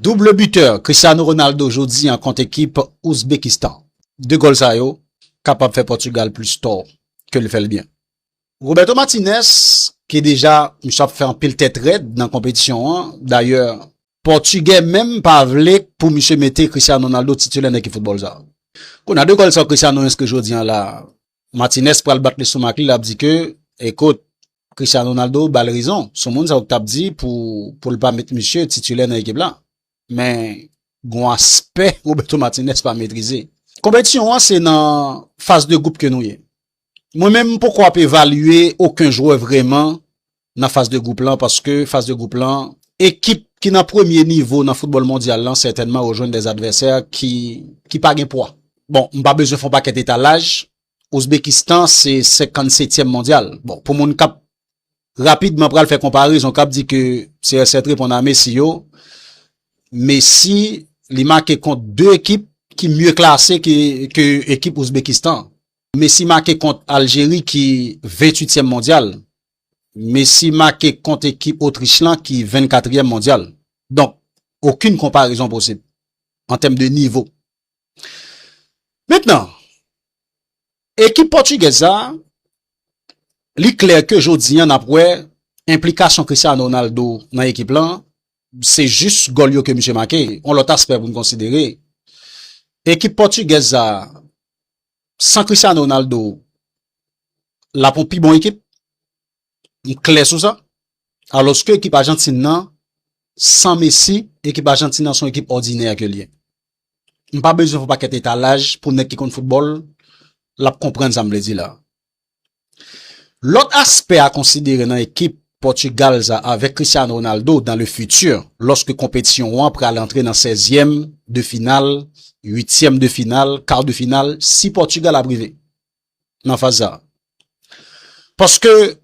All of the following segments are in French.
Double buteur, Cristiano Ronaldo aujourd'hui en contre équipe Ouzbékistan. 2 goals ça yo, capable de faire Portugal plus tort que le fait le bien. Roberto Martinez, qui est déjà, m'chap fait un pile tête raide dans la compétition, hein. D'ailleurs, Portugais même pas voulu pour monsieur mettre Cristiano Ronaldo titulaire dans l'équipe football ça. On a 2 goals sur Cristiano inscrit aujourd'hui là. Martinez pour le battre le Soumakli, il a dit que, écoute, Cristiano Ronaldo, bal raison. Son monde, ça t'a dit pour le pas mettre monsieur titulaire dans l'équipe là. Mais, gon aspect, Roberto Martinez pas maîtriser. Compétition, c'est dans phase de groupe que nous y. Moi-même, pourquoi pas évaluer aucun joueur vraiment dans phase de groupe là, parce que phase de groupe là, équipe qui n'a premier niveau dans le football mondial là, certainement rejoindre des adversaires qui pas gain poids. Bon, m'pas besoin font paquet étalage. Ouzbékistan, c'est 57e mondial. Bon, pour mon cap, rapidement, pour le faire comparaison, cap dit que CR7 répond à Messi yo. Messi, il marque contre 2 équipes qui mieux classées que équipe Ouzbékistan. Messi marque contre Algérie qui 28e mondial. Messi marque contre équipe Autriche qui 24e mondial. Donc, aucune comparaison possible en termes de niveau. Maintenant, équipe portugaise, li clair que jodi an après implication Cristiano Ronaldo dans l'équipe là, c'est juste Golio que monsieur marqué. On l'autre aspect pour nous considérer. Équipe portugaise sans Cristiano Ronaldo, la pour plus bonne équipe. Clair sur ça. Alors que équipe Argentine nan, sans Messi, équipe Argentine son équipe ordinaire que lié. Pas besoin de paquet étalage pour nek qui compte football, la comprendre ça me dit là. L'autre aspect à considérer dans l'équipe Portugal avec Cristiano Ronaldo dans le futur, lorsque compétition après l'entrée dans 16e de finale, 8e de finale, quart de finale, si Portugal a privé. Dans phase ça. Parce que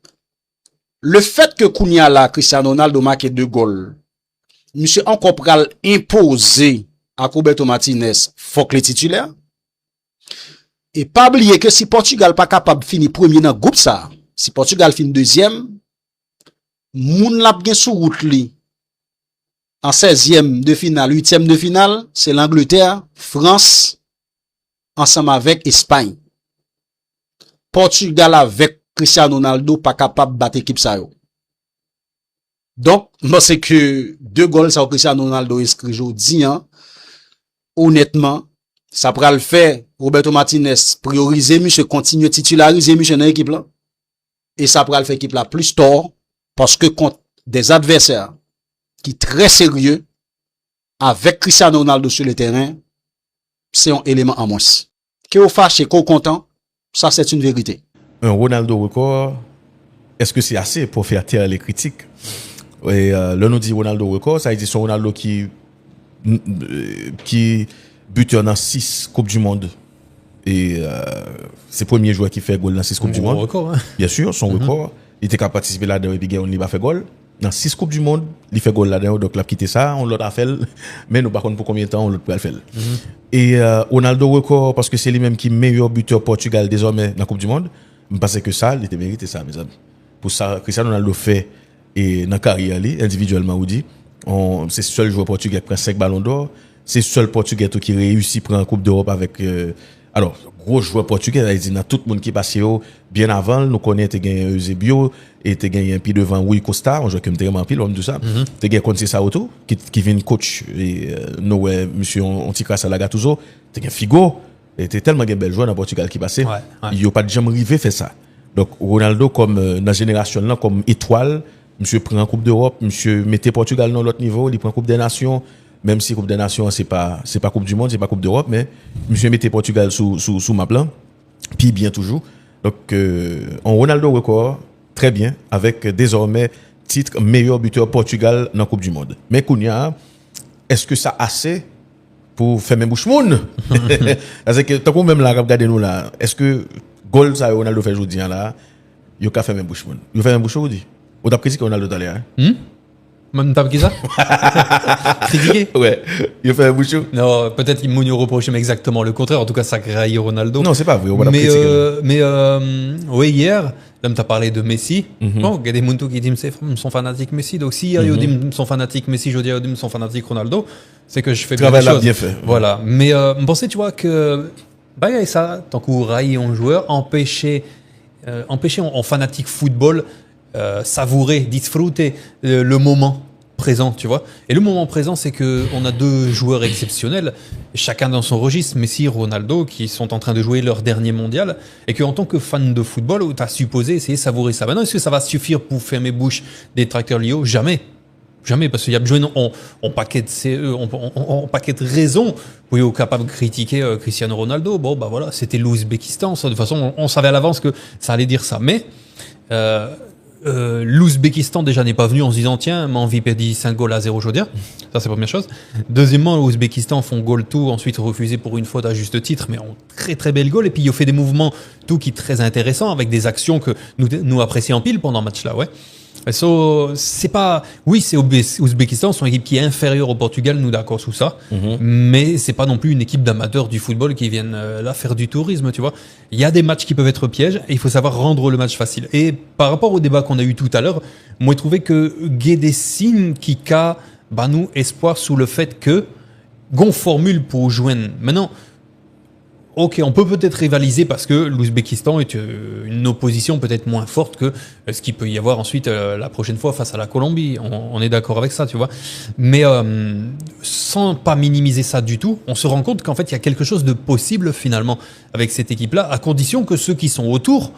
le fait que Kounia là, Cristiano Ronaldo marque 2 goals, monsieur encore pral imposer à Roberto Martinez, faut que les titulaires. Et pas oublier que si Portugal pas capable de finir premier dans le groupe ça, si Portugal finit deuxième, moun la bien sous route li. En 16e de finale, 8e de finale, c'est l'Angleterre, France, ensemble avec Espagne. Portugal avec Cristiano Ronaldo pas capable de battre l'équipe ça yo. Donc, moi c'est que 2 goals ça Cristiano Ronaldo inscrit aujourd'hui, hein. Honnêtement, ça pourra le faire Roberto Martinez prioriser monsieur continuer titulariser monsieur dans l'équipe là et ça pourra le faire équipe là plus tort parce que contre des adversaires qui très sérieux avec Cristiano Ronaldo sur le terrain, c'est un élément en moins. Que vous fâchez, qu'on content, ça c'est une vérité. Un Ronaldo record, est-ce que c'est assez pour faire taire les critiques? Et là nous dit Ronaldo record, ça veut dire son Ronaldo qui buteur dans 6 Coupes du Monde. Et c'est le premier joueur qui fait goal dans 6 Coupes du Monde. Record, hein? Bien sûr, son record. Il était capable de participer là-dedans et puis il n'a pas fait goal. Dans 6 Coupes du Monde, il fait goal là-dedans, donc il a quitté ça, on l'a fait, mais nous par contre pour combien de temps on l'a fait. Et Ronaldo record, parce que c'est lui-même qui est meilleur buteur Portugal désormais dans la Coupe du Monde, je pense que ça, il était mérité ça, mes amis. Pour ça, Cristiano Ronaldo fait, et dans la carrière, individuellement, on dit, c'est le seul joueur portugais qui prend 5 ballons d'or, c'est le seul portugais qui réussit à prendre la Coupe d'Europe avec, alors, gros joueur portugais, il dit, dans tout le monde qui passe bien avant, nous connaissons, Eusebio, et tu gagné un pied devant Rui Costa, on joue comme vraiment pile, on dit ça. Tu gagné contre Sao qui vient coach, et monsieur, on t'y casse à la Gattuso, tu gagné Figo, et tu tellement de bel joueur dans Portugal qui passait, il n'y a pas de jamais arrivé faire ça. Donc, Ronaldo, comme dans la génération là, comme étoile, monsieur prend en Coupe d'Europe, monsieur mettait Portugal dans l'autre niveau, il prend Coupe des Nations, même si Coupe des Nations, c'est pas Coupe du Monde, c'est pas Coupe d'Europe, mais monsieur mettait Portugal sous ma plan, puis bien toujours. Donc, en Ronaldo record, très bien, avec désormais titre meilleur buteur Portugal dans la Coupe du Monde. Mais Kounia, est-ce que ça assez pour faire même bouche moun? Parce que tant qu'on même là, regardez nous là, est-ce que goal ça Ronaldo fait aujourd'hui là, il a fait même bouche moun? Il fait même bouche aujourd'hui. On a critiqué Ronaldo tout à l'heure. Même t'as ça? Critiqué? Ouais. Il fait un bouchon? Non, peut-être qu'il m'a reproché exactement le contraire. En tout cas, ça graille Ronaldo. Non, c'est pas vrai. Mais oui, hier, Là, tu as parlé de Messi. Bon, il y a des gens qui disent qu'ils sont fanatiques Messi. Donc, si ils disent sont fanatiques Messi, je dis qu'ils sont fanatiques Ronaldo, c'est que je fais bien les choses. Bien fait. Voilà. Mais je pensais, tu vois, que bah, ça, tant qu'on raille un joueur, empêcher en fanatique football, savourer, disfruter le moment présent, tu vois. Et le moment présent, c'est que on a deux joueurs exceptionnels, chacun dans son registre, Messi, Ronaldo, qui sont en train de jouer leur dernier mondial, et que en tant que fan de football, tu as supposé essayer de savourer ça. Maintenant, est-ce que ça va suffire pour fermer bouche des tracteurs Lio? Jamais. Jamais, parce qu'il y a besoin en paquet de raisons pour être capable de critiquer Cristiano Ronaldo. Bon, bah voilà, c'était l'Ouzbékistan. De toute façon, on savait à l'avance que ça allait dire ça. Mais l'Ouzbékistan déjà n'est pas venu en se disant tiens, m'a envie perdre 5-0 je veux dire. Ça, c'est la première chose. Deuxièmement, l'Ouzbékistan font goal tout, ensuite refusé pour une faute à juste titre, mais en très très belle goal. Et puis, ils ont fait des mouvements tout qui est très intéressant avec des actions que nous apprécions en pile pendant le match là, ouais. So, c'est pas, oui, c'est Ouzbékistan, c'est une équipe qui est inférieure au Portugal, nous d'accord sous ça, mais c'est pas non plus une équipe d'amateurs du football qui viennent là faire du tourisme, tu vois. Il y a des matchs qui peuvent être pièges et il faut savoir rendre le match facile. Et par rapport au débat qu'on a eu tout à l'heure, moi, je trouvais que il y a des signes qui nous espoir sous le fait que gon formule pour joindre. Maintenant, ok, on peut peut-être rivaliser parce que l'Ouzbékistan est une opposition peut-être moins forte que ce qu'il peut y avoir ensuite la prochaine fois face à la Colombie. On est d'accord avec ça, tu vois. Mais sans pas minimiser ça du tout, on se rend compte qu'en fait, il y a quelque chose de possible finalement avec cette équipe-là, à condition que ceux qui sont autour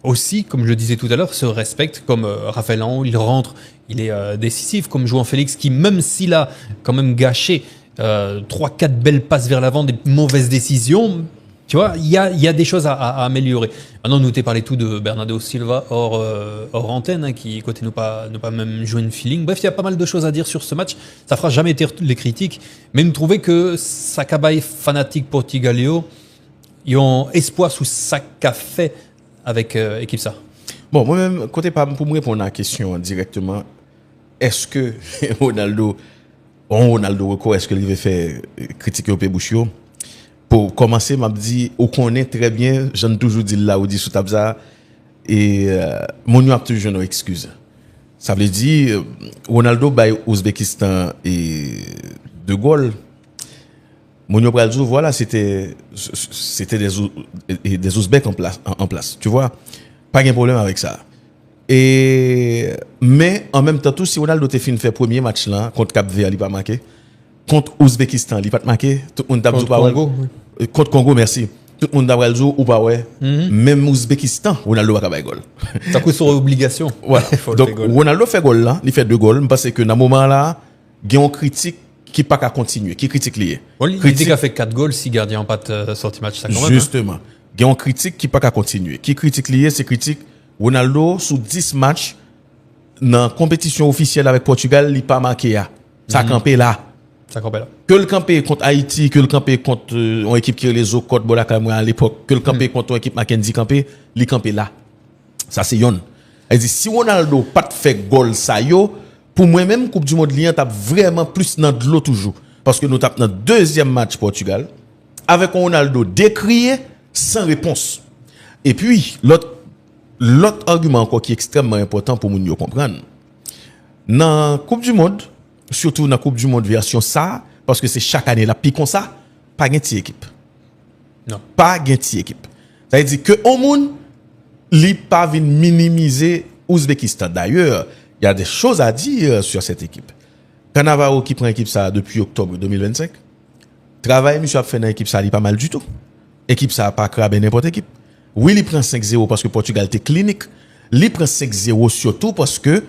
aussi, comme je le disais tout à l'heure, se respectent, comme Raphaël Aon, il rentre, il est décisif, comme João Félix, qui même s'il a quand même gâché 3-4 belles passes vers l'avant, des mauvaises décisions, tu vois, il y a des choses à améliorer. Maintenant, nous t'ai parlé tout de Bernardo Silva hors antenne, hein, qui côté ne pas même jouer une feeling. Bref, il y a pas mal de choses à dire sur ce match. Ça fera jamais taire les critiques, mais nous trouvons que sa cabaye fanatique Portugalio, ils ont espoir sous sa fait avec équipe ça. Bon, moi-même, côté pas pour me répondre à la question directement, est-ce que Ronaldo est-ce qu'il veut faire critiquer au Pébouchio? Pour commencer, m'a dit, on connaît très bien, j'en toujours dit là, ou dit sous tabza, et mon a toujours une excuse. Ça veut dire, Ronaldo by Ouzbékistan et De Gaulle, mon a dit, voilà, c'était des Ouzbeks en place, tu vois, pas de problème avec ça. Mais en même temps, tout si Ronaldo te fait premier match là, contre Cap-Vert, il pas marqué, contre Ouzbékistan, il pas marqué, tout le monde t'a dit, Congo, oui. Contre Congo, merci. Tout le monde a dit ou pas ouais. Même Ouzbékistan, Ronaldo a pas goal. Ça coûte sur obligation. Voilà. Donc Ronaldo fait goal là, il fait 2 goals parce que dans moment là, il y a une critique qui pas qu'à continuer, qui critique lié. Il dit qu'il a fait 4 goals si gardien en pas sorti match ça quand même. Justement. Il y a une critique qui pas qu'à continuer. Qui critique lié, c'est critique Ronaldo sous 10 matchs dans compétition officielle avec Portugal, il pas marqué là. Ça campé là. Ça campé là. Que le campé contre Haïti, que le campé contre une équipe qui est les autres contre Bolakamoua à l'époque, que le campé contre une équipe Mackenzie campé, il campé là. Ça c'est yon. Elle dit si Ronaldo pas fait goal ça yo, pour moi même Coupe du monde lien tape vraiment plus dans de l'eau toujours parce que nous tape dans deuxième match Portugal avec Ronaldo décrié sans réponse. Et puis l'autre argument encore qui est extrêmement important pour nous comprendre. Dans Coupe du monde, surtout dans la Coupe du monde version ça, parce que c'est chaque année, la pique comme ça, pas une équipe. Non. Pas une équipe. Ça veut dire que au monde, il pas vient minimiser Ouzbékistan. D'ailleurs, il y a des choses à dire sur cette équipe. Cannavaro qui prend l'équipe ça depuis octobre 2025. Travail, monsieur a fait dans l'équipe ça, il pas mal du tout. Équipe ça pas crabé n'importe équipe. Oui, il prend 5-0 parce que Portugal était clinique. Il prend 5-0 surtout parce que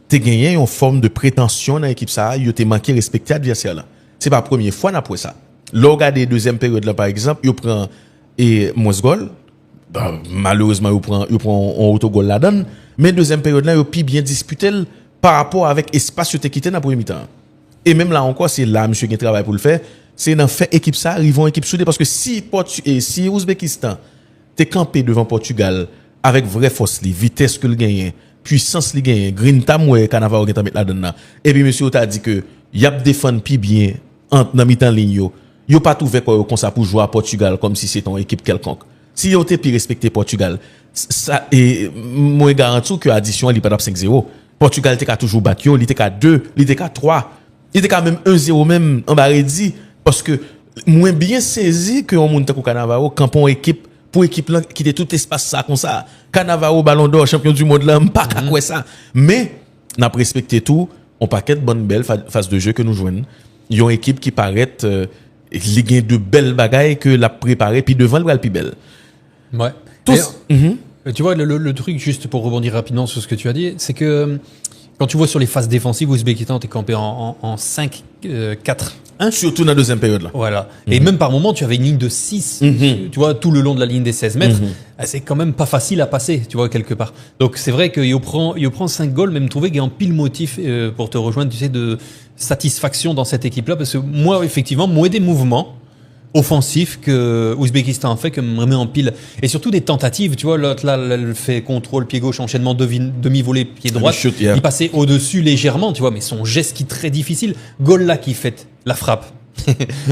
tu gagné une forme de prétention dans l'équipe ça, il te manqué respecter l'adversaire là. C'est pas la première fois après ça. Là regarder deuxième période là par exemple, il prend et moins goal. Malheureusement il prend un autogol là dedans, mais deuxième période là il pi bien disputé par rapport avec espace que tu quitté dans première mi-temps. Et même là encore c'est là monsieur qui travaille pour le faire, c'est dans fait équipe ça, ils vont équipe soudée parce que si Ouzbékistan t'es campé devant Portugal avec vraie force, vitesse que le gagne, puissance li gagne, green time ouais Cannavaro qui t'a mettre là-dedans. Et puis monsieur t'a dit que y a défendre pi bien dans mi-temps ligne yo pas trouvé quoi comme ça pour jouer à Portugal comme si c'était une équipe quelconque. Si yo te pi respecter Portugal, ça et moi garantis que addition il pas 5-0. Portugal était toujours battu, il était qu'à 2, il était qu'à 3. Il était quand même 1-0 même en barredi parce que moins bien saisi que on monte au Cannavaro quand pour équipe là qui était tout espace ça comme ça. Cannavaro ballon d'or champion du monde là, pas quoi ça. Mais n'a respecté tout, on paquet de bonne belle phase de jeu que nous jouons. Ils ont une équipe qui paraît il gagne de belles bagailles que l'a préparé puis devant le plus belle. Ouais. Tous. Tu vois, le truc, juste pour rebondir rapidement sur ce que tu as dit, c'est que quand tu vois sur les phases défensives, Ouzbékistan, t'es campé en 5-4-1. Surtout dans la deuxième période là. Voilà. Et même par moment, tu avais une ligne de 6, tu vois, tout le long de la ligne des 16 mètres. C'est quand même pas facile à passer, tu vois, quelque part. Donc c'est vrai qu'il prend 5 goals, même trouvé qu'il y a un pile motif pour te rejoindre, tu sais, de satisfaction dans cette équipe-là. Parce que moi, effectivement, moins des mouvements offensif que Ouzbékistan a fait, que me remet en pile. Et surtout des tentatives, tu vois, l'autre là, elle fait contrôle, pied gauche, enchaînement, demi-volée, pied droit. Il passait au-dessus légèrement, tu vois, mais son geste qui est très difficile. Goal là qui fait la frappe.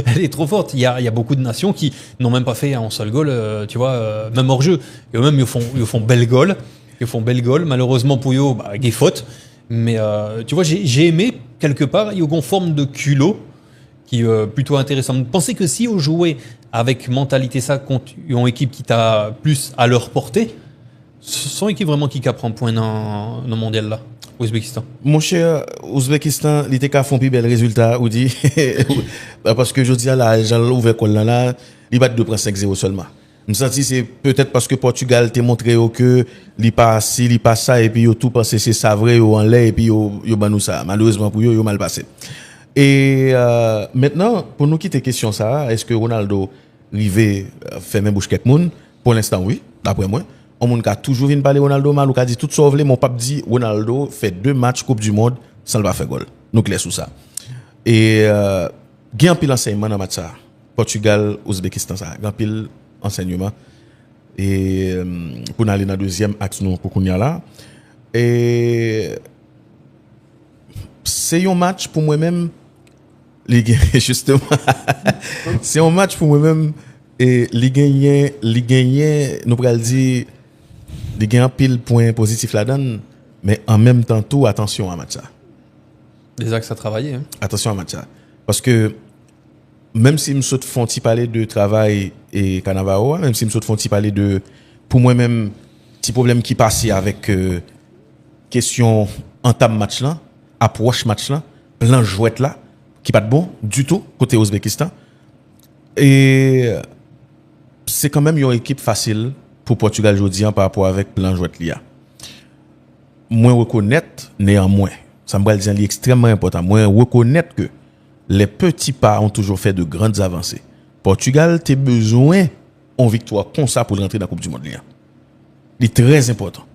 Elle est trop forte. Il y a beaucoup de nations qui n'ont même pas fait un seul goal, tu vois, même hors jeu. Et eux-mêmes, ils font belle goal. Ils font belle goal. Malheureusement, pour eux, avec des fautes. Mais, tu vois, j'ai aimé, quelque part, il y a une forme de culot qui est plutôt intéressant. Pensez que si on jouait avec mentalité ça contre une équipe qui t'a plus à leur portée, ce sont équipes vraiment qui prend point dans le mondial là, Ouzbékistan. Mon cher, Ouzbékistan, il était qu'à font plus bel résultat, ou dit, parce que je dis à la, j'ai ouvert col là, il bat 2.5-0 seulement. Je me sens c'est peut-être parce que Portugal t'a montré que il pas si, il pas ça, et puis yo tout pensé c'est ça vrai, ou en l'air, et puis yo banou ça. Malheureusement pour yo mal passé. Et maintenant, pour nous quitter question ça, est-ce que Ronaldo rivé fait même bouche quelqu'un monde? Pour l'instant, oui, d'après moi. On monde a toujours venu parler Ronaldo mal, ou a dit tout sauvé, mon pape dit Ronaldo fait 2 matchs Coupe du Monde sans le pas faire goal. Nous clair sous ça. Et gain pile enseignement dans match ça. Portugal, Ouzbékistan ça, gain pile enseignement. Et pour aller dans deuxième axe nous pour qu'on y a là. Et c'est un match pour moi-même. Justement, c'est un match pour moi-même et les gagnants, nous pourrions dire, les gagnants pile point positif là-dedans, mais en même temps tout, attention à match ça. Des axes à travailler. Hein. Attention à match ça. Parce que même si nous font parler de travail et Cannavaro, même si nous font parler de, pour moi-même, petit problème qui passait avec question entame match là, approche match là, plan jouette là, qui pas de bon du tout côté Ouzbékistan. Et c'est quand même une équipe facile pour Portugal aujourd'hui par rapport avec plan jouette là. Moi reconnaître néanmoins, ça me va dire extrêmement important, moi reconnaître que les petits pas ont toujours fait de grandes avancées. Portugal a besoin en victoire comme ça pour rentrer dans la Coupe du Monde là. C'est très important.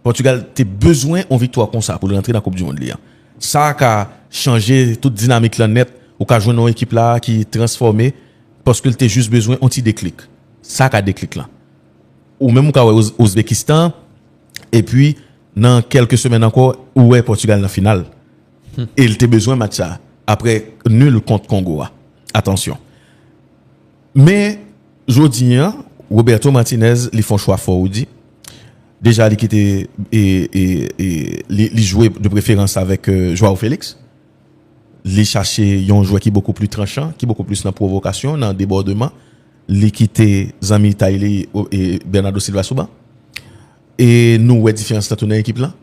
Portugal a besoin en victoire comme ça pour rentrer dans la Coupe du Monde là. Ça a changé toute dynamique là net ou qu'a joué une équipe là qui transformée parce que t'as juste besoin d'un petit déclic. Ça a déclic là. Ou même au Ouzbékistan et puis dans quelques semaines encore où est Portugal dans la finale. Et il t'a besoin de match ça après nul contre Congo. Attention. Mais jodi Roberto Martinez il font choix fort dit. Déjà il était il jouait de préférence avec Joao Félix. Il cherchait un joueur qui est beaucoup plus tranchant, qui est beaucoup plus dans provocation, dans débordement. Il quitté Zami Taïli et Bernardo Silva Souba. Et nous ouais différence dans ton équipe là.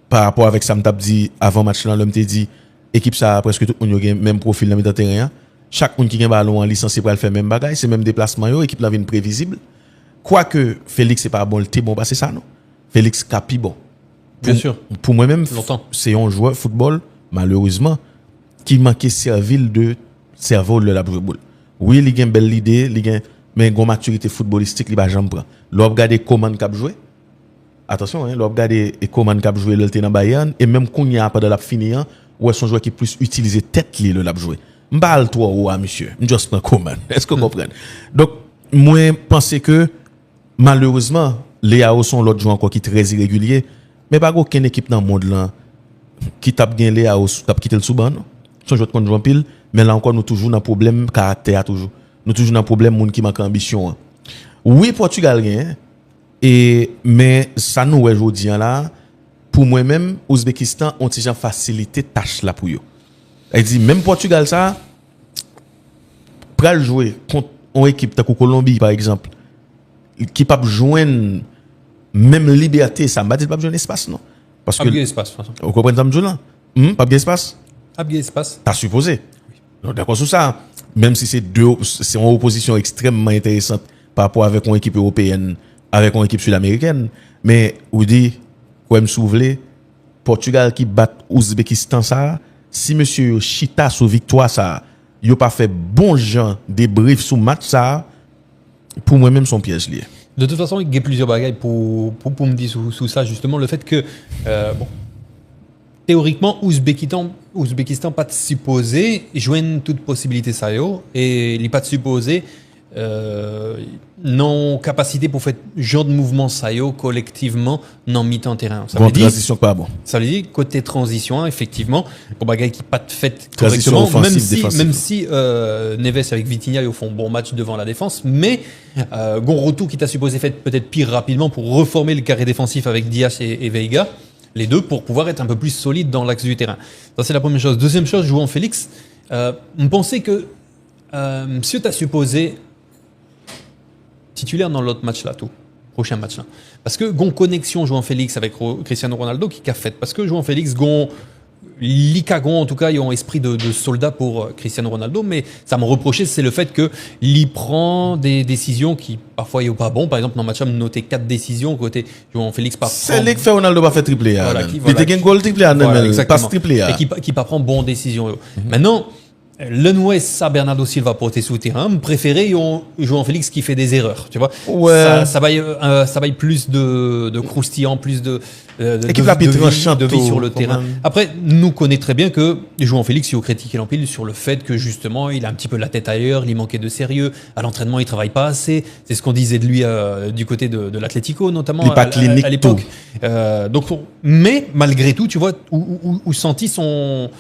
Par rapport avec ça m't'a dit avant match là l'homme t'a dit équipe ça presque tout monde a même profil dans le terrain. Chaque monde qui a un ballon en licencié pour faire même bagaille, c'est même déplacement yo, équipe là vient prévisible. Quoique Félix c'est pas bon, le bon c'est ça non. Félix Capi bon. Bien sûr. Pour moi-même c'est un joueur football malheureusement qui manquait servile de cerveau de la boule. Oui, il a une belle idée, mais une maturité footballistique, il va jamais prendre. L'on regarde comment il a joué. Attention, l'on regarde comment il a joué dans Bayern et même quand il y a pas de la finir, ou est son joueur qui plus utiliser tête li le l'a joué. M'bal toi ou monsieur, juste prend comment. Est-ce que vous comprenez? Donc moi penser que malheureusement les AO sont l'autre joueur encore qui très irrégulier, mais pas aucune équipe dans le monde là qui tape gain les AO tape quitter le sous-ban. Son joueur contre pile, mais là encore nous toujours dans problème caractère toujours. Nous toujours dans problème monde qui manque ambition. Oui, Portugal gagne. Mais ça nous aujourd'hui là, pour moi-même, Ouzbékistan ont déjà facilité tâche là pour eux. Elle dit même Portugal ça pral jouer contre une équipe comme Colombie par exemple qui pas joindre même liberté, ça m'a dit pas joindre espace non. Parce que espace. vous comprenez ça là? Pas d'espace. Espace. T'as supposé. Donc, d'accord sur ça. Même si c'est une opposition extrêmement intéressante par rapport avec une équipe européenne, avec une équipe sud-américaine. Mais, vous dites, quoi me souvenez, Portugal qui bat Ouzbékistan ça, si monsieur Chita sous victoire ça, il n'a pas fait bon genre débrief sous match ça, pour moi-même son piège lié. De toute façon, il y a plusieurs bagailles pour me dire sous ça, justement, le fait que, théoriquement, Ouzbékistan pas de supposé joindre toute possibilité ça et il n'est pas de supposé non capacité pour faire genre de mouvement ça collectivement dans mi-temps terrain. Ça Bon, veut dire transition pas bon. Ça veut dire côté transition effectivement pour bagaille qui pas de fait Transition correctement offensive, même si Neves avec Vitinha ils font bon match devant la défense mais Gonrotou qui t'a supposé faire peut-être pire rapidement pour reformer le carré défensif avec Dias et Veiga. Les deux pour pouvoir être un peu plus solide dans l'axe du terrain. Ça, c'est la première chose. Deuxième chose, jouant Félix, on pensait que monsieur t'a supposé titulaire dans l'autre match là, tout. Prochain match là. Parce que gon connexion jouant Félix avec Cristiano Ronaldo qui a fait. Parce que jouant Félix, gon l'Icagon, en tout cas, ils ont esprit de soldat pour Cristiano Ronaldo, mais ça me reprochait, c'est le fait qu'il prend des décisions qui, parfois, ils sont pas bons. Par exemple, dans le match, on noté 4 décisions côté jouant Félix. C'est lui qui fait Ronaldo pas fait triplé. Voilà, il était un goal triplé, pas triplé. Et qui pas prend bonnes décisions. Maintenant, l'Unwes, ça, Bernardo Silva porté sous terrain. Préféré, jouant Félix qui fait des erreurs, tu vois. Ouais. Ça vaille plus de croustillant, plus de vie sur le terrain. Après, nous connaît très bien que jouant Félix, il a critiqué l'Empile sur le fait que justement, il a un petit peu la tête ailleurs, il manquait de sérieux. À l'entraînement, il travaille pas assez. C'est ce qu'on disait de lui du côté de l'Atlético, notamment à l'époque. Mais malgré tout, tu vois, où sentit son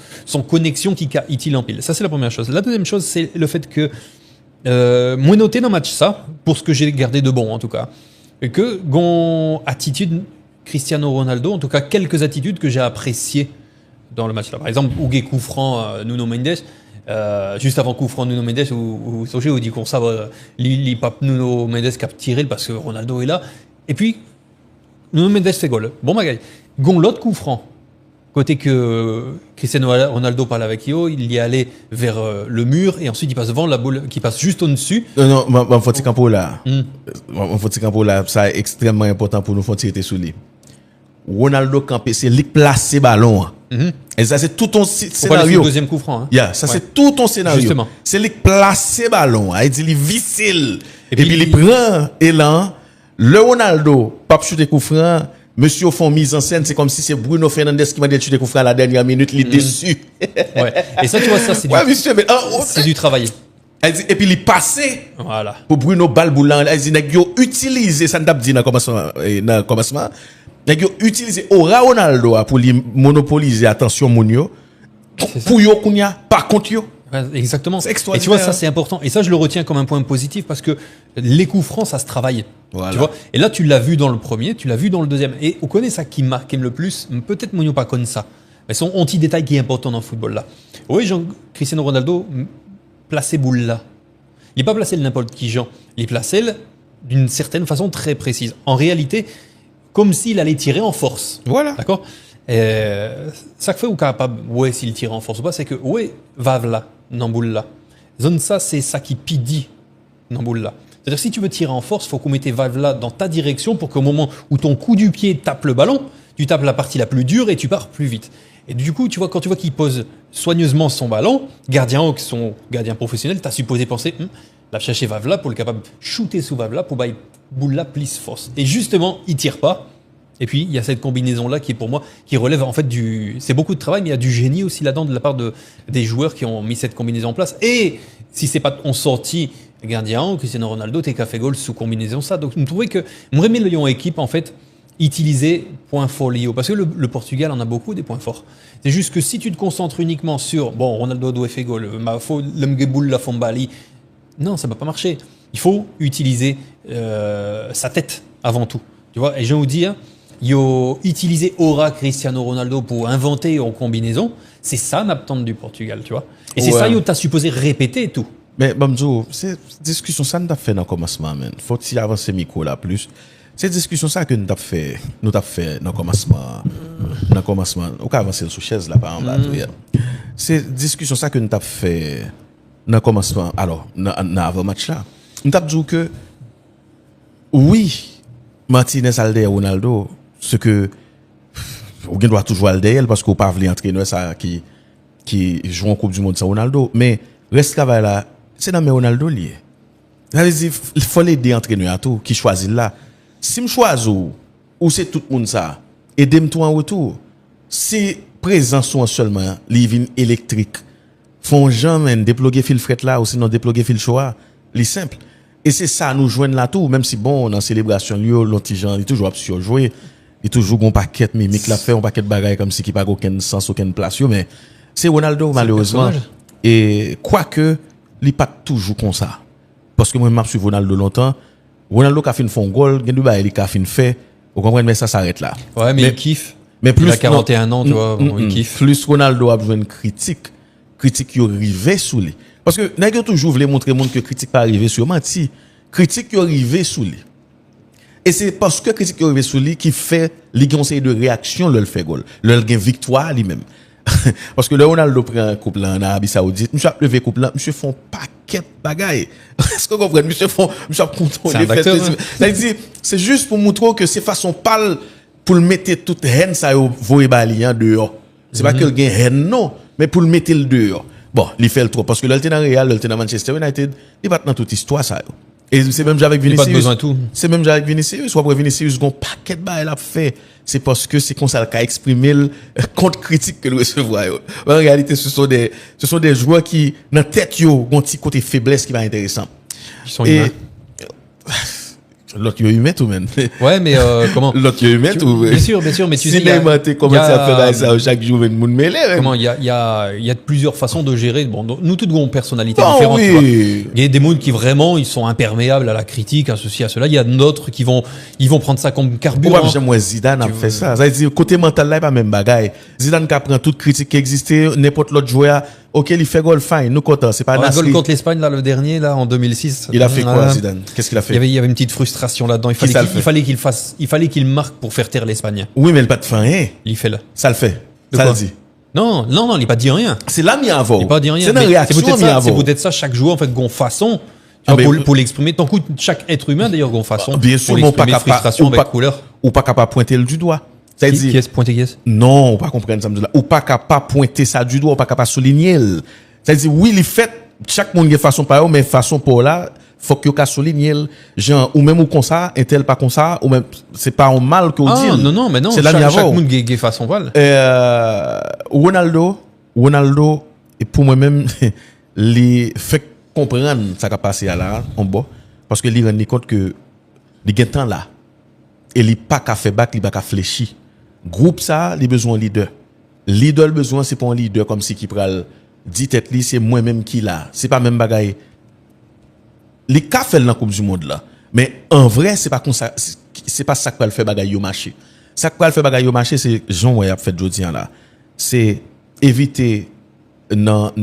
connexion qui a utile l'Empile. Ça, c'est la première chose. La deuxième chose, c'est le fait que moi noté dans le match ça, pour ce que j'ai gardé de bon en tout cas, que gon attitude Cristiano Ronaldo, en tout cas quelques attitudes que j'ai appréciées dans le match là. Par exemple, Hugues coup franc Nuno Mendes, juste avant coup franc Nuno Mendes ou Sogé où dit qu'on savait pape Nuno Mendes qui a tiré parce que Ronaldo est là. Et puis Nuno Mendes fait goal. Bon magaille. Gon l'autre coup franc. Côté que Cristiano Ronaldo parle avec Yo, il y allait vers le mur et ensuite il passe devant la boule qui passe juste au-dessus. Non, faut dire campo là. Faut dire campo là, ça est extrêmement important pour nous faut tirer sous lui. Ronaldo campé, c'est lui placer ballon. Et ça c'est tout ton scénario. Le deuxième coup franc. Hein. Yeah, ça c'est tout ton scénario. Justement. C'est lui placer ballon, il dit il vissile et puis il prend élan. Le Ronaldo pas shooter coup franc. Monsieur font mise en scène, c'est comme si c'est Bruno Fernandes qui m'a dit tu coups à la dernière minute, il est déçu. Ouais. Et ça, tu vois, ça, c'est c'est du travail. Et puis il passait. Voilà. Pour Bruno Balboulan, il a utilisé, ça n'a pas dit dans le commencement, il a utilisé Aura Ronaldo pour lui monopoliser attention Mounio. Pour yo Kounia, par contre yo. Exactement. C'est extraordinaire. Et tu vois, ça c'est important. Et ça, je le retiens comme un point positif parce que les coups francs, ça se travaille. Voilà. Tu vois. Et là, tu l'as vu dans le premier, tu l'as vu dans le deuxième. Et on connaît ça qui marque le plus. Peut-être Mounio pas connaît ça. Mais c'est un petit détail qui est important dans le football là. Oui, Cristiano Ronaldo, placé boule là. Il n'est pas placé n'importe qui, Jean. Il est placé d'une certaine façon très précise. En réalité, comme s'il allait tirer en force. Voilà. D'accord. Ça fait ou capable, ouais, s'il tire en force ou pas, c'est que, ouais, va là, dans boule là. Zone ça, c'est ça qui pidi dans boule là. C'est-à-dire, si tu veux tirer en force, il faut qu'on mette valve là dans ta direction pour qu'au moment où ton coup du pied tape le ballon, tu tapes la partie la plus dure et tu pars plus vite. Et du coup, tu vois, quand tu vois qu'il pose soigneusement son ballon, son gardien professionnel, t'as supposé penser, la chercher valve là pour le capable de shooter sous valve là pour bailler boule là plus force. Et justement, il tire pas. Et puis, il y a cette combinaison-là qui est pour moi, qui relève en fait c'est beaucoup de travail, mais il y a du génie aussi là-dedans de la part des joueurs qui ont mis cette combinaison en place. Et si c'est pas, on sortit gardien, Cristiano Ronaldo, t'es qu'à fait goal sous combinaison ça. Donc, je trouvais que, moi, le Lyon équipe, en fait, utiliser point fort Lio. Parce que le Portugal en a beaucoup des points forts. C'est juste que si tu te concentres uniquement sur, bon, Ronaldo doit faire goal, ma faute, l'Mgeboul, la Fombali, non, ça va pas marcher. Il faut utiliser sa tête avant tout. Tu vois, et je vais vous dire, utiliser Aura Cristiano Ronaldo pour inventer en combinaison, c'est ça l'attente du Portugal, tu vois. Et c'est ça, tu as supposé répéter tout. Mais Bamzo, cette discussion, ça nous a fait dans le commencement, man. Faut-il avancer micro là plus? Cette discussion, ça que nous avons fait dans le commencement. Dans le commencement, on peut avancer sur chaise là, par exemple. Là, cette discussion, ça que nous avons fait dans le commencement, alors, dans avant-match là, nous avons dit que, oui, Martinez a le Ronaldo, ce que, on doit toujours le derrière parce qu'on parle d'entraîneur ça qui joue en Coupe du Monde sans Ronaldo, mais reste travail là, c'est dans mes Ronaldo lié. Il faut l'aider entraîneur à tout qui choisit là. Si je choisis ou c'est tout le monde ça, aidez-moi en retour. Si présence sont seulement living électrique, font jamais déploguer fil fret là ou sinon déploguer fil choix, c'est simple. Et c'est ça nous joindre là tout, même si bon dans célébration lieu l'antigen il toujours sur jouer, il toujours un paquet mimique la fait un paquet de bagaille comme si qui pas aucun sens aucune place mais c'est Ronaldo malheureusement et quoique il pas toujours comme ça. Parce que moi m'a suivi Ronaldo longtemps. Ronaldo qui a fait un goal, il a fait fait. Vous comprenez, mais ça s'arrête là. Ouais, mais il kiffe. Mais plus, il a 41 ans, tu vois, il kiffe. Plus Ronaldo a besoin de critique qui arrive sous lui. Parce que n'a toujours voulu montrer monde que critique pas arrivé sur menti. Critique qui arrivé sous lui. Et c'est parce que critique qui arrivé sous lui qui fait les conseils de réaction le fait goal. Le gain victoire lui-même. Parce que le Ronaldo prend un couple là en Arabie Saoudite, monsieur a levé couple là, monsieur font paquet bagaille. Est-ce que vous comprenez monsieur contrôler fait. C'est juste pour montrer que c'est façon pâle pour le mettre toute haine ça voyer balian dehors. C'est pas que le gain haine non, mais pour le mettre le dehors. Bon, il fait le trop parce que le dans Real, le dans Manchester United, il va dans toute histoire ça. Et c'est même avec Vinicius. Pas besoin de tout. C'est même avec Vinicius, soit pour Vinicius gon paquet de bail a fait. C'est parce que c'est comme ça qu'a exprimé le contre critique que le recevoir. En réalité, ce sont des joueurs qui dans tête yo ont petit côté faiblesse qui va intéressant. Ils sont humains. L'autre humain tout même. Ouais, mais comment l'autre humain tout. Bien sûr, mais tu sais si comment ça fait ça chaque jour une monde mêlé. Comment il y a plusieurs façons de gérer. Bon, nous tous avons une personnalité différente, tu vois. Il y a des mondes qui vraiment ils sont imperméables à la critique, à ceci à cela, il y a d'autres qui vont prendre ça comme carburant. Moi Zidane a fait ça. Ça veut dire côté mental là pas même bagaille. Zidane qui prend toute critique qui existait, n'importe l'autre joueur OK, il fait goal fine, nous content, c'est pas Nasri. Le goal contre l'Espagne là le dernier là en 2006. Il a fait quoi Zidane? Qu'est-ce qu'il a fait? Il y avait une petite frustration là-dedans, il fallait qu'il marque pour faire taire l'Espagne. Oui, mais il pas de fin hein. Il fait là. Ça le fait. Ça le dit. Non, il n'a pas dit rien. C'est là mis avant. Il n'a pas dit rien. C'est une réaction c'est peut-être ça chaque joueur en fait gon façon pour l'exprimer. Tant que chaque être humain d'ailleurs gon façon. Bien sûr, pour exprimer frustration avec couleur. Ou pas capable pointer le du doigt. Qui est pointer qui est? Non, on pas comprendre ça là. Ou pas capable pointer ça du doigt, ou pas capable souligner. C'est-à-dire, oui, il fait, chaque monde a façon par eux, mais façon pour là, faut que vous souligner, genre, ou même ou comme ça, et tel pas comme ça, ou même, c'est pas un mal que vous dites. Non, mais non, c'est chaque monde a façon val. Ronaldo, et pour moi-même, il fait comprendre ça qui a passé à là, en bas, parce que il rend compte que, il y a un temps là, et il pas qu'à faire back, il pas qu'à fléchir. Groupe ça, il a besoin de leader. Leader, le besoin, c'est pas un leader comme si qui pral dit tête li c'est moi-même qui là c'est pas même bagaille les cas fait dans la Coupe du Monde là mais en vrai c'est pas comme ça c'est pas ça qui va le faire bagaille au marché ça qui va le faire bagaille au marché c'est Jean a fait jodi là c'est éviter non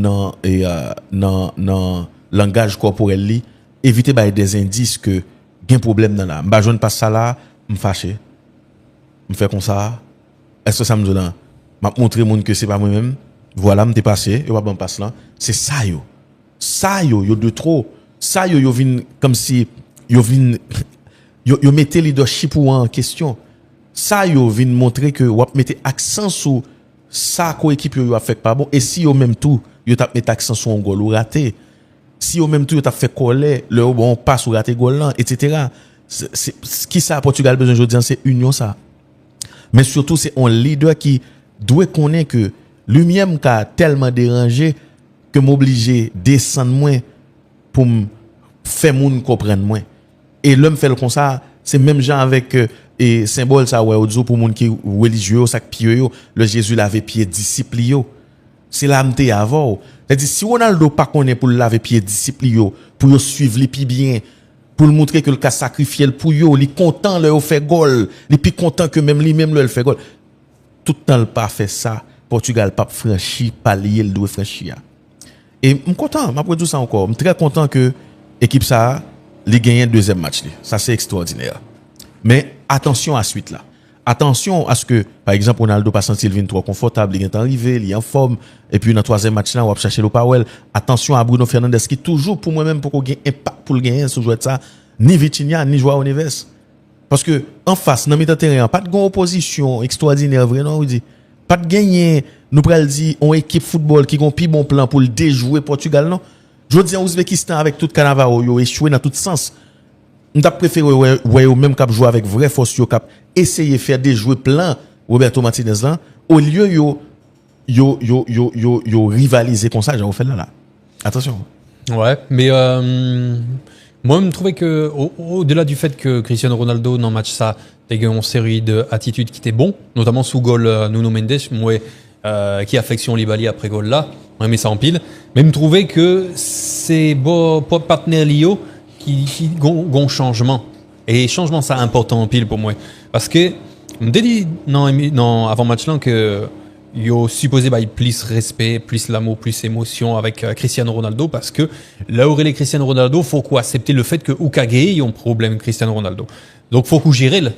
langage corporel li éviter bailler des indices que gain problème dans là m'ba joindre pas ça là me fâcher me faire comme ça est-ce que ça me dit là m'a montrer monde que c'est pas moi-même. Voilà, m'te passé, yo pas bon passe là. C'est ça yo. Ça yo de trop. Ça yo vinn comme si yo mettez leadership en question. Ça yo vinn montrer que ou mettez accent sur ça coéquipe yo a fait pas bon et si yo même tout yo t'a mettre accent sur un goal ou raté. Si yo même tout yo t'a fait coller le bon passe ou raté goal là etc. C'est qui ça Portugal besoin aujourd'hui c'est union ça. Mais surtout c'est un leader qui doit connaître que lui-même qui a tellement dérangé que m'obliger descendre moins pour faire moun comprendre moins et l'homme fait comme ça c'est même genre avec et symbole ça ouais pour moun qui religieux ça pieux le Jésus laver pied disciple yo c'est là m'te avant c'est-à-dire si Ronaldo pas connaît pour laver pied disciple yo pour suivre les pieds bien pour le montrer que le cas sacrifié pour yo, il est content le fait goal, il est plus content que même lui-même le fait goal. Tout le temps le pas fait ça, Portugal pas franchi palier le doit franchir. Et je suis content, après tout ça encore, je suis très content que l'équipe ça les gagné deuxième match. Ça c'est extraordinaire. Mais attention à la suite là. Attention à ce que, par exemple, Ronaldo pas senti le trop confortable, il est arrivé, il est en forme, et puis dans le troisième match là, on va chercher le Powell. Attention à Bruno Fernandes qui toujours pour moi-même pour qu'on gagne impact pour le gagner sur jouer ça, ni Vitinha ni Joao Neves. Parce que en face, dans le terrain, pas de grande opposition extraordinaire, vrai non, on dit. Pas de gagner, nous pral dit on équipe football qui ont plus bon plan pour le déjouer Portugal non. Je dis en Ouzbékistan avec tout Cannavaro, yo échoué dans tout sens. On a préféré ouais même cap jouer avec vraie force yo cap essayer faire des jouer plein Roberto Martinez là au lieu yo rivaliser comme ça, j'en fait là. Attention. Ouais, mais moi je me trouvais que au-delà du fait que Cristiano Ronaldo dans le match ça a eu une série d'attitudes qui étaient bons, notamment sous goal Nuno Mendes, moi qui affection Libali après goal là, on met ça en pile, mais je me trouvais que c'est beau partenaire Lio qui gon changement et changement ça important en pile pour moi parce que me dit non avant match là que yo supposé plus respect, plus l'amour, plus émotion avec Cristiano Ronaldo parce que là où il est Cristiano Ronaldo, faut qu'on accepter le fait que Ukage y a un problème Cristiano Ronaldo. Donc faut qu'on gère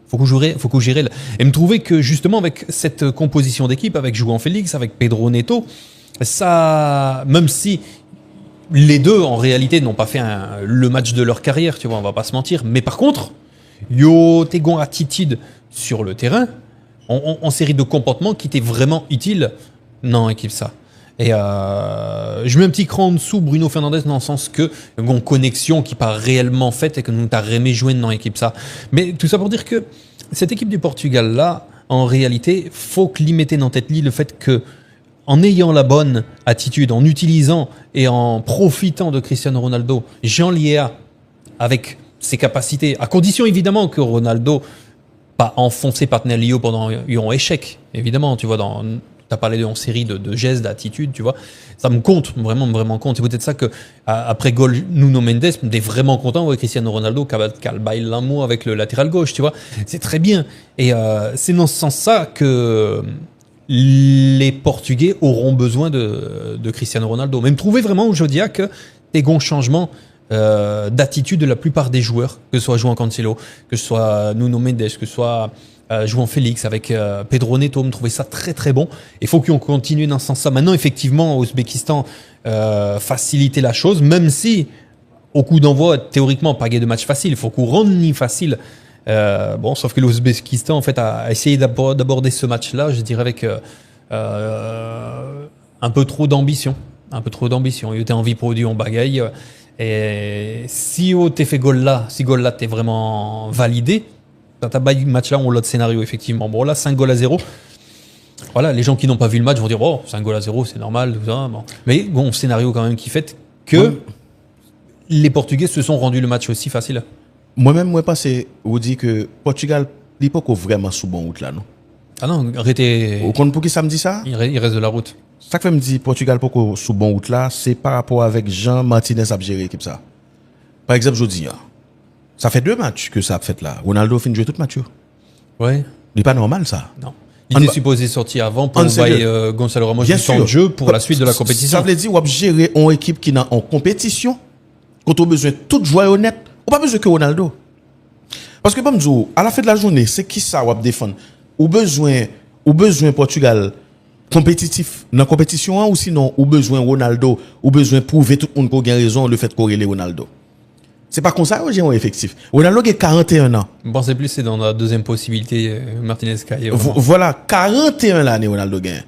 faut qu'on gère et me trouver que justement avec cette composition d'équipe avec João Félix, avec Pedro Neto, ça même si les deux, en réalité, n'ont pas fait le match de leur carrière, tu vois, on va pas se mentir. Mais par contre, yo tegon attitude sur le terrain, en série de comportements qui étaient vraiment utiles dans l'équipe ça. Et je mets un petit cran en dessous Bruno Fernandes dans le sens que une connexion qui pas réellement faite et que nous t'as remis joué dans l'équipe ça. Mais tout ça pour dire que cette équipe du Portugal là, en réalité, faut que l'y mettez dans tête le fait que en ayant la bonne attitude, en utilisant et en profitant de Cristiano Ronaldo, Jean Liéa, avec ses capacités, à condition évidemment que Ronaldo pas enfoncé partenaire Lio pendant un échec, évidemment, tu vois, t'as parlé d'une série de gestes, d'attitudes, tu vois, ça me compte, vraiment compte. C'est peut-être ça que, après goal Nuno Mendes, on est vraiment content avec Cristiano Ronaldo qui a le bail l'amour avec le latéral gauche, tu vois, c'est très bien. Et c'est dans ce sens-là que les Portugais auront besoin de Cristiano Ronaldo. Même trouver vraiment aujourd'hui que des bons changements d'attitude de la plupart des joueurs, que ce soit João Cancelo, que ce soit Nuno Mendes, que ce soit João Félix avec Pedro Neto, me trouvait ça très très bon. Il faut qu'on continue dans ce sens-là. Maintenant, effectivement, Ouzbékistan faciliter la chose, même si au coup d'envoi, théoriquement, pas de match facile. Il faut qu'on rende ni facile. Bon, sauf que l'Ouzbékistan en fait a essayé d'aborder ce match-là, je dirais avec un peu trop d'ambition, Il était envie produit en bagaille et si t'es fait goal là, si goal là t'es vraiment validé, dans ta match là on l'autre scénario effectivement. Bon là 5-0. Voilà, les gens qui n'ont pas vu le match vont dire oh 5-0 c'est normal tout ça. Bon. Mais bon scénario quand même qui fait que les Portugais se sont rendus le match aussi facile. Moi-même, moi, pensé, vous dit que Portugal, il n'est pas vraiment sous bon route là, non? Ah non, arrêtez. Au compte pour qui ça me dit ça? Il reste de la route. Ça que me dit Portugal pas sous bon route là, c'est par rapport avec Jean Martinez à gérer l'équipe ça. Par exemple, je dis, ça fait 2 matchs que ça a fait là. Ronaldo finit de jouer tout match. Ouais. Il n'est pas normal ça. Non. Il était supposé sortir avant pour envoyer Gonzalo Ramos du temps de jeu pour la suite de la compétition. Ça veut dire qu'on gérer une équipe qui est en compétition, quand on a besoin de tout jouer honnête. On n'a pas besoin que Ronaldo. Parce que, comme à la fin de la journée, c'est qui ça va défendre? Ou besoin Portugal compétitif dans la compétition, ou sinon, ou besoin Ronaldo, ou besoin prouver tout le monde qu'on a raison le fait corréler Ronaldo. C'est pas comme ça que j'ai un effectif. Ronaldo a 41 ans. Je pensais plus c'est dans la deuxième possibilité, Martinez Caillé. Voilà, 41 ans, Ronaldo gagne.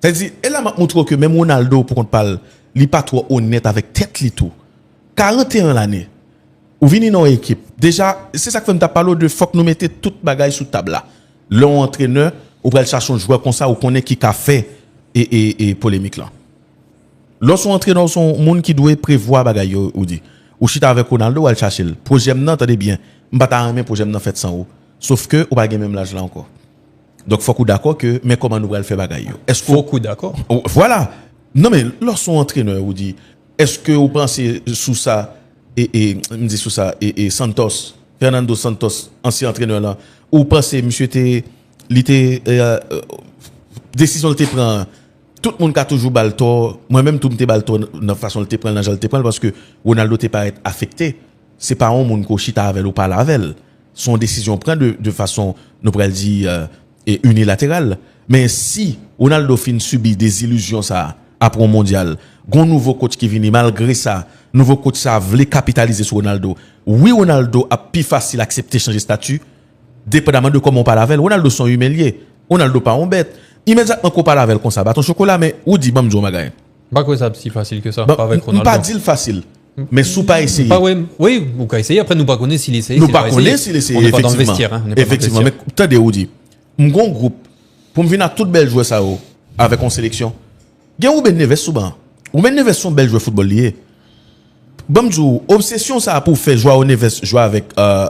C'est-à-dire, elle a montré que même Ronaldo, pour qu'on parle, il n'est pas trop honnête avec tête, li tout. 41 l'année. Ou vini dans l'équipe. Déjà, c'est ça que je parle de faut que nous mettions toute bagaille sous table là. L'entraîneur, ou va chercher un joueur comme ça, ou connaît qui a fait et polémique là. Lorsqu'on entraîneur son monde qui doit prévoir bagaille ou dit. Ou chita avec Ronaldo, ou aller chercher le projet non, attendez bien. M'bata un projet non fait sans ou. Sauf que ou pas même l'âge là encore. Donc faut qu'on d'accord que mais comment nous va le faire bagaille. Est-ce faut qu'on d'accord? Voilà. Non mais lorsqu'on entraîneur ou dit est-ce que vous pensez sous ça me dit sous ça, et Santos, Fernando Santos, ancien entraîneur là, ou pensez, monsieur était, décision de prendre, tout le monde a toujours bal tort, moi-même tout le monde bal tort, de façon de prendre, parce que Ronaldo t'est pas affecté, c'est pas un monde qui chita avec ou pas avec. Son décision prend de façon, nous pourrions dire, unilatérale. Mais si Ronaldo fin subit des illusions ça, après un mondial, gon nouveau coach qui vient, malgré ça, nouveau coach ça voulait capitaliser sur Ronaldo. Oui, Ronaldo a plus facile accepter changer statut, dépendamment de comment on parle avec. Ronaldo sont humiliés. Ronaldo pas on bête. Immédiatement qu'on parle avec comme ça, ton chocolat, mais où dit bam, magasin. Pas quoi ça si facile que ça, Bah, pas avec Ronaldo. Pas dire facile, mais sous pas essayer. Pas ouais, oui, ou qu'à essayer. Après, nous pas connaître s'il essaye. Nous pas connaître s'il essaye. On n'est pas dans le vestiaire. Hein, effectivement, mais attendez, où dit. Mon groupe, pour me venir à toute belle joueur ça, avec en sélection. Gen ou Ben Neves souvent. Ou Ben Neves sont belles joueurs football liés. Bonjour, obsession ça pour faire jouer au Neves jouer avec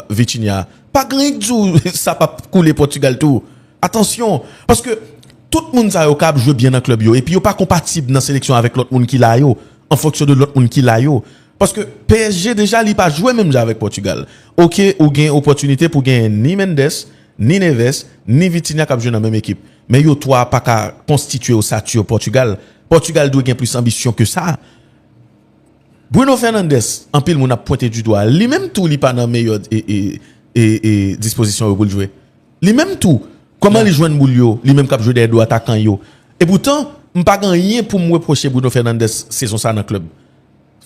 Vitinha. Pas grand jour ça pas couler Portugal tout. Attention parce que tout le monde ça au cap joue bien dans club yo et puis yo pas compatible dans sélection avec l'autre monde qui là yo en fonction de l'autre monde qui là yo. Parce que PSG déjà il pas joué même avec Portugal. OK, ou gain opportunité pour gagner ni Mendes, ni Neves, ni Vitinha qui joué dans la même équipe. Mais yo toi pas qu'à constituer au statut au Portugal. Portugal doit gagner plus ambition que ça. Bruno Fernandes, en pile moun a pointé du doigt. Lui même tout li pas dans meilleure disposition pour le jouer. Lui même tout. Comment il joue boule yo, lui même cap jouer des deux attaquants yo. Et pourtant, m'pas rien pour me reprocher Bruno Fernandes saison ça dans le club.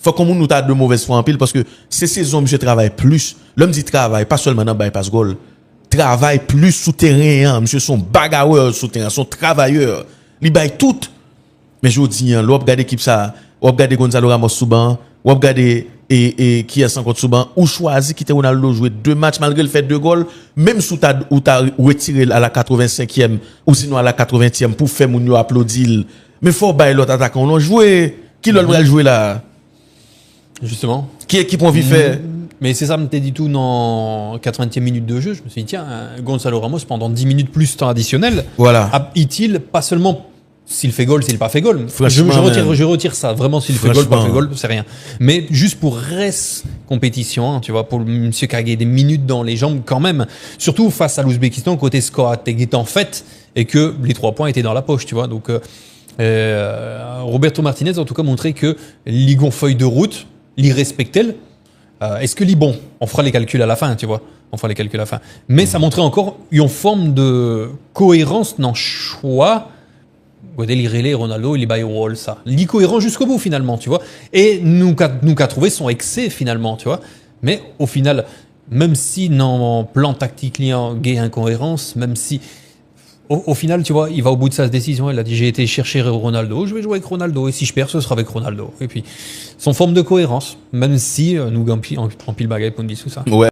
Faut qu'on nous t'a de mauvaise foi en pile parce que ces saisons monsieur travaille plus. L'homme dit travail pas seulement dans bypass goal. Travaille plus souterrain, monsieur son bagarreur souterrain, son travailleur. Il baille tout. Mais je dis l'on regarde l'équipe ça, on regarde Gonzalo Ramos Souban, on regarde et qui est encore Souban ou choisi quitter Ronaldo jouer 2 matchs malgré le fait 2 goals, même sous ta ou ta retiré à la 85e ou sinon à la 80e pour faire moun yo applaudir. Mais faut bailler l'autre attaquant on jouer qui l'autre va jouer là. Justement. Qui équipe on vit faire. Mais c'est ça, me t'ai dit tout dans 80e minute de jeu. Je me suis dit, tiens, Gonzalo Ramos, pendant 10 minutes plus temps additionnel, voilà. Est-il pas seulement s'il fait goal, s'il pas fait goal. Je retire ça. Vraiment, s'il fait goal, pas fait goal, c'est rien. Mais juste pour reste compétition, hein, tu vois, pour monsieur qui a gagné des minutes dans les jambes quand même. Surtout face à l'Ouzbékistan, côté score était en fait, et que les 3 points étaient dans la poche, tu vois. Donc, Roberto Martinez, en tout cas, montrait que Ligon feuille de route, l'y respectait. Est-ce que bon, on fera les calculs à la fin, tu vois. On fera les calculs à la fin. Mais ça montrait encore une forme de cohérence dans le choix. Godel, Ronaldo, il est rôle ça. L'incohérent jusqu'au bout finalement, tu vois. Et nous qu'a trouvé son excès finalement, tu vois. Mais au final, même si dans plan tactique liant gay incohérence, même si au final, tu vois, il va au bout de sa décision. Il a dit j'ai été chercher Ronaldo, je vais jouer avec Ronaldo et si je perds, ce sera avec Ronaldo. Et puis son forme de cohérence, même si nous en pile bagaille pour nous dire tout ça. Ouais.